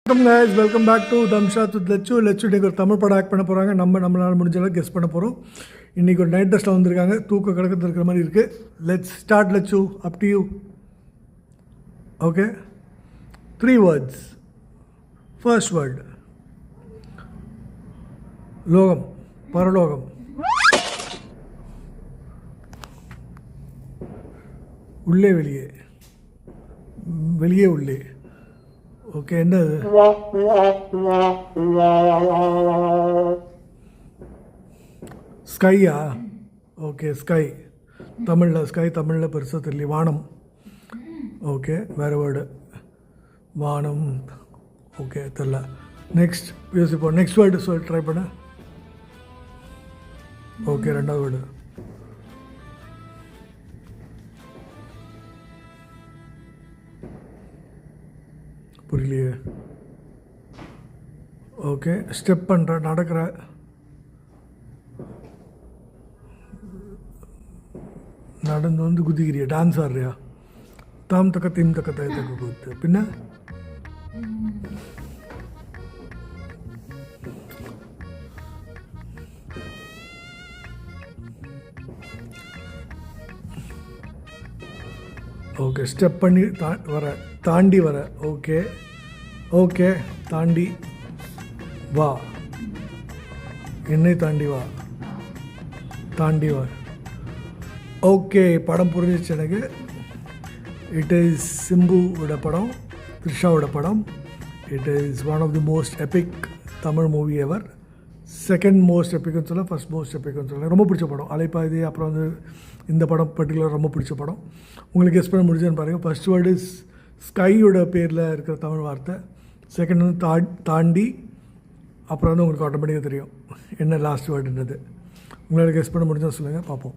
வணக்கம் guys, welcome back to தம்ஷாத் with Lachu இன்றைக்கி ஒரு தமிழ் படம் ஆக்ட் பண்ண போகிறாங்க. நம்மளால் முடிஞ்ச அளவுக்கு கெஸ் பண்ண போகிறோம். இன்றைக்கி ஒரு நைட் ட்ரெஸ்ட்டில் வந்திருக்காங்க. தூக்க கழகத்தில் இருக்கிற மாதிரி இருக்குது. Let's start Lachu, up to you. Okay, 3 words. First word லோகம், பரலோகம். உள்ளே வெளியே, வெளியே உள்ளே. ஓகே, என்னது? ஸ்கையா? ஓகே, ஸ்கை தமிழில், ஸ்கை தமிழில் பெருசாக தெரியல. வானம். ஓகே, வேறு வேர்டு வானம். ஓகே, தெரில. நெக்ஸ்ட் யோசிப்போம். நெக்ஸ்ட் வேர்டு சொல்லி ட்ரை பண்ண. ஓகே, ரெண்டாவது வேர்டு புரியலையே. ஓகே, ஸ்டெப் பண்ணுற, நடக்கிற. நடந்து வந்து குதிக்கிறியா, டான்ஸ் ஆடுறியா? தாம் தக்க தீம் தக்க தய தக்க குத்து. பின்ன ஓகே, ஸ்டெப் பண்ணி வர, தாண்டி வர. ஓகே ஓகே, தாண்டி வா, என்னை தாண்டி வா, தாண்டி வா. ஓகே, படம் புரிஞ்சிச்சு எனக்கு. இட் இஸ் சிம்புவோட படம், த்ரிஷாவோட படம். It is one of the most epic Tamil movie ever. Second most எப்பிக்னு சொல்ல, ஃபஸ்ட் மோஸ்ட் எப்பிக்னு சொல்ல. ரொம்ப பிடிச்ச படம் அலைப்பாயுதே. அப்புறம் வந்து இந்த படம் பர்டிகுலர் ரொம்ப பிடிச்ச படம். உங்களுக்கு கெஸ் பண்ண முடிஞ்சுன்னு பாருங்கள். ஃபஸ்ட் வேர்டு இஸ் ஸ்கையோட பேரில் இருக்கிற தமிழ் வார்த்தை. செகண்ட் வந்து தாண்டி. அப்புறம் வந்து உங்களுக்கு ஆட்டோமேட்டிக்காக தெரியும் என்ன லாஸ்ட் வேர்டுன்றது. உங்களால் கெஸ் பண்ண முடிஞ்சுன்னு சொல்லுங்கள், பார்ப்போம்.